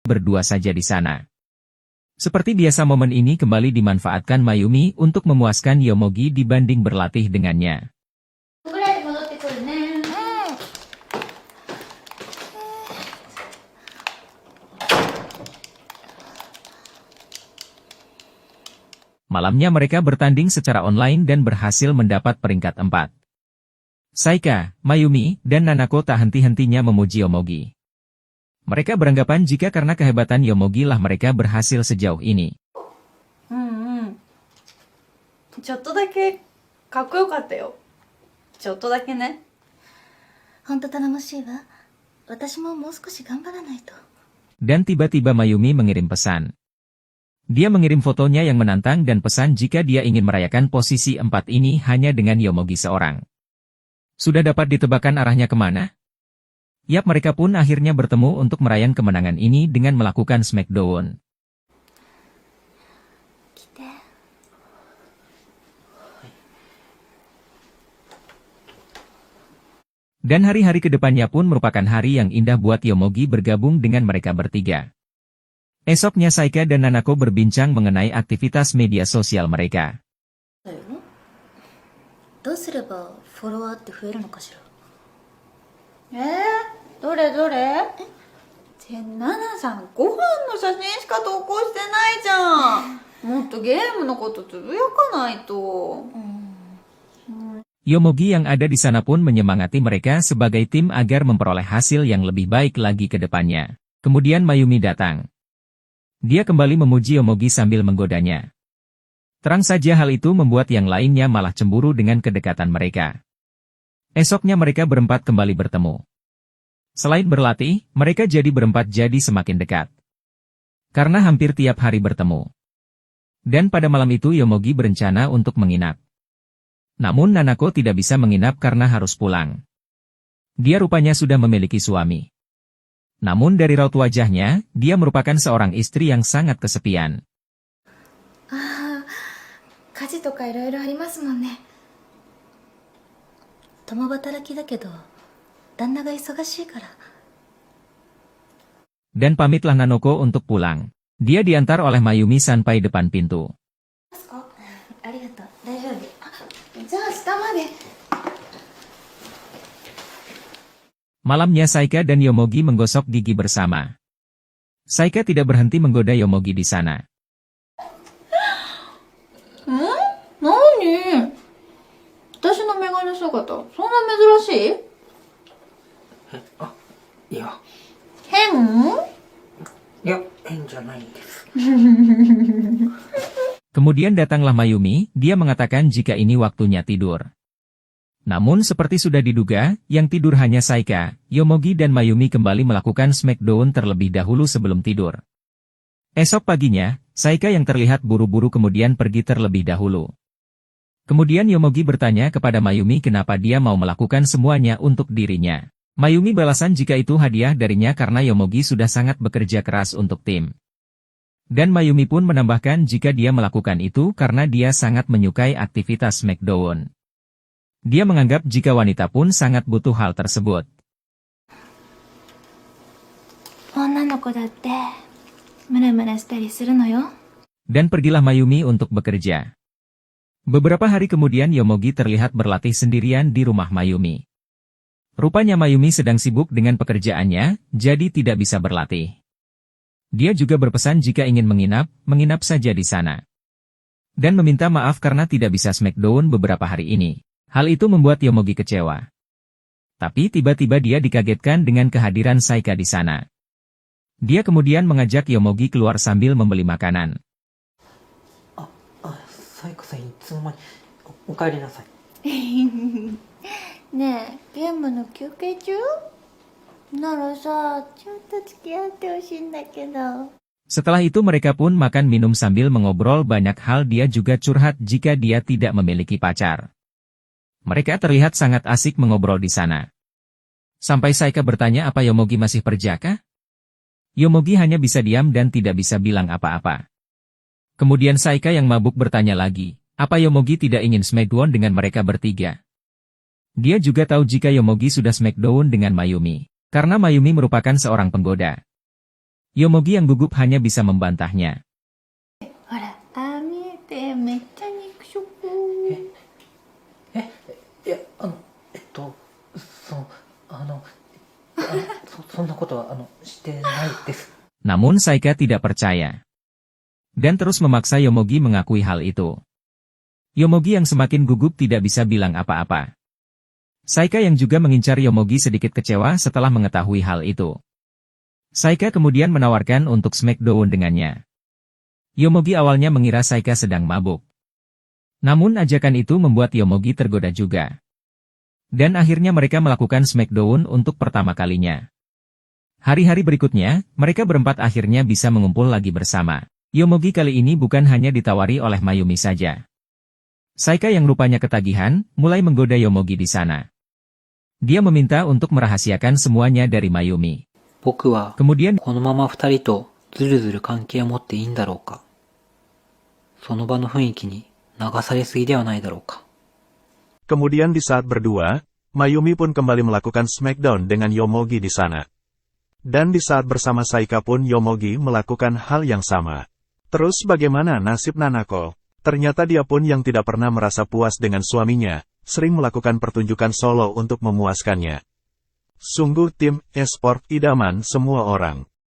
berdua saja di sana. Seperti biasa momen ini kembali dimanfaatkan Mayumi untuk memuaskan Yomogi dibanding berlatih dengannya. Malamnya mereka bertanding secara online dan berhasil mendapat peringkat 4. Saika, Mayumi, dan Nanako tak henti-hentinya memuji Yomogi. Mereka beranggapan jika karena kehebatan Yomogi lah mereka berhasil sejauh ini. ちょっとだけかっこよかったよ。ちょっとだけね。ほんと頼もしいわ。私ももう少し頑張らないと。 Dan tiba-tiba Mayumi mengirim pesan. Dia mengirim fotonya yang menantang dan pesan jika dia ingin merayakan posisi 4 ini hanya dengan Yomogi seorang. Sudah dapat ditebakkan arahnya kemana? Yap, mereka pun akhirnya bertemu untuk merayakan kemenangan ini dengan melakukan smackdown. Dan hari-hari kedepannya pun merupakan hari yang indah buat Yomogi bergabung dengan mereka bertiga. Esoknya Saika dan Nanako berbincang mengenai aktivitas media sosial mereka. どうすればフォロワーって増えるのかしら。どれどれ？ナナさん、ご飯の写真しか投稿してないじゃん。もっとゲームのことつぶやかないと。Yomogi yang ada di sana pun menyemangati mereka sebagai tim agar memperoleh hasil yang lebih baik lagi ke depannya. Kemudian Mayumi datang. Dia kembali memuji Yomogi sambil menggodanya. Terang saja hal itu membuat yang lainnya malah cemburu dengan kedekatan mereka. Esoknya mereka berempat kembali bertemu. Selain berlatih, mereka jadi berempat jadi semakin dekat. Karena hampir tiap hari bertemu. Dan pada malam itu Yomogi berencana untuk menginap. Namun Nanako tidak bisa menginap karena harus pulang. Dia rupanya sudah memiliki suami. Namun dari raut wajahnya, dia merupakan seorang istri yang sangat kesepian. 家事とかいろいろありますもんね。共働きだけど、旦那が忙しいから。 Dan pamitlah Nanako untuk pulang. Dia diantar oleh Mayumi sampai depan pintu. ありがとう、大丈夫。じゃあ下まで。 Malamnya Saika dan Yomogi menggosok gigi bersama. Saika tidak berhenti menggoda Yomogi di sana. 何？私のメガネ姿、そんな珍しい？いや。変？いや、変じゃないんです。 Kemudian datanglah Mayumi, dia mengatakan jika ini waktunya tidur. Namun seperti sudah diduga, yang tidur hanya Saika, Yomogi dan Mayumi kembali melakukan smackdown terlebih dahulu sebelum tidur. Esok paginya, Saika yang terlihat buru-buru kemudian pergi terlebih dahulu. Kemudian Yomogi bertanya kepada Mayumi kenapa dia mau melakukan semuanya untuk dirinya. Mayumi balasan jika itu hadiah darinya karena Yomogi sudah sangat bekerja keras untuk tim. Dan Mayumi pun menambahkan jika dia melakukan itu karena dia sangat menyukai aktivitas smackdown. Dia menganggap jika wanita pun sangat butuh hal tersebut. 女の子だってムラムラしたりするのよ。 Dan pergilah Mayumi untuk bekerja. Beberapa hari kemudian Yomogi terlihat berlatih sendirian di rumah Mayumi. Rupanya Mayumi sedang sibuk dengan pekerjaannya, jadi tidak bisa berlatih. Dia juga berpesan jika ingin menginap saja di sana. Dan meminta maaf karena tidak bisa smackdown beberapa hari ini. Hal itu membuat Yomogi kecewa. Tapi tiba-tiba dia dikagetkan dengan kehadiran Saika di sana. Dia kemudian mengajak Yomogi keluar sambil membeli makanan. サイカさんいつの間にお帰りなさい。ねえ、ゲームの休憩中？ならさ、ちょっと付き合ってほしいんだけど。 Setelah itu mereka pun makan minum sambil mengobrol banyak hal. Dia juga curhat jika dia tidak memiliki pacar. Mereka terlihat sangat asik mengobrol di sana. Sampai Saika bertanya apa Yomogi masih perjaka? Yomogi hanya bisa diam dan tidak bisa bilang apa-apa. Kemudian Saika yang mabuk bertanya lagi, apa Yomogi tidak ingin smackdown dengan mereka bertiga? Dia juga tahu jika Yomogi sudah smackdown dengan Mayumi, karena Mayumi merupakan seorang penggoda. Yomogi yang gugup hanya bisa membantahnya. ほら、ああ見えてめっちゃ肉食。いや、そんなことは、してないです。 Namun Saika tidak percaya. Dan terus memaksa Yomogi mengakui hal itu. Yomogi yang semakin gugup tidak bisa bilang apa-apa. Saika yang juga mengincar Yomogi sedikit kecewa setelah mengetahui hal itu. Saika kemudian menawarkan untuk smackdown dengannya. Yomogi awalnya mengira Saika sedang mabuk. Namun ajakan itu membuat Yomogi tergoda juga. Dan akhirnya mereka melakukan smackdown untuk pertama kalinya. Hari-hari berikutnya, mereka berempat akhirnya bisa mengumpul lagi bersama. Yomogi kali ini bukan hanya ditawari oleh Mayumi saja. Saika yang rupanya ketagihan, mulai menggoda Yomogi di sana. Dia meminta untuk merahasiakan semuanya dari Mayumi. 僕は、 Kemudian, このまま二人とずるずる関係を持っていいんだろうか。その場の雰囲気に流されすぎではないだろうか。 Kemudian di saat berdua, Mayumi pun kembali melakukan smackdown dengan Yomogi di sana. Dan di saat bersama Saika pun Yomogi melakukan hal yang sama. Terus bagaimana nasib Nanako? Ternyata dia pun yang tidak pernah merasa puas dengan suaminya, sering melakukan pertunjukan solo untuk memuaskannya. Sungguh tim e-sport idaman semua orang.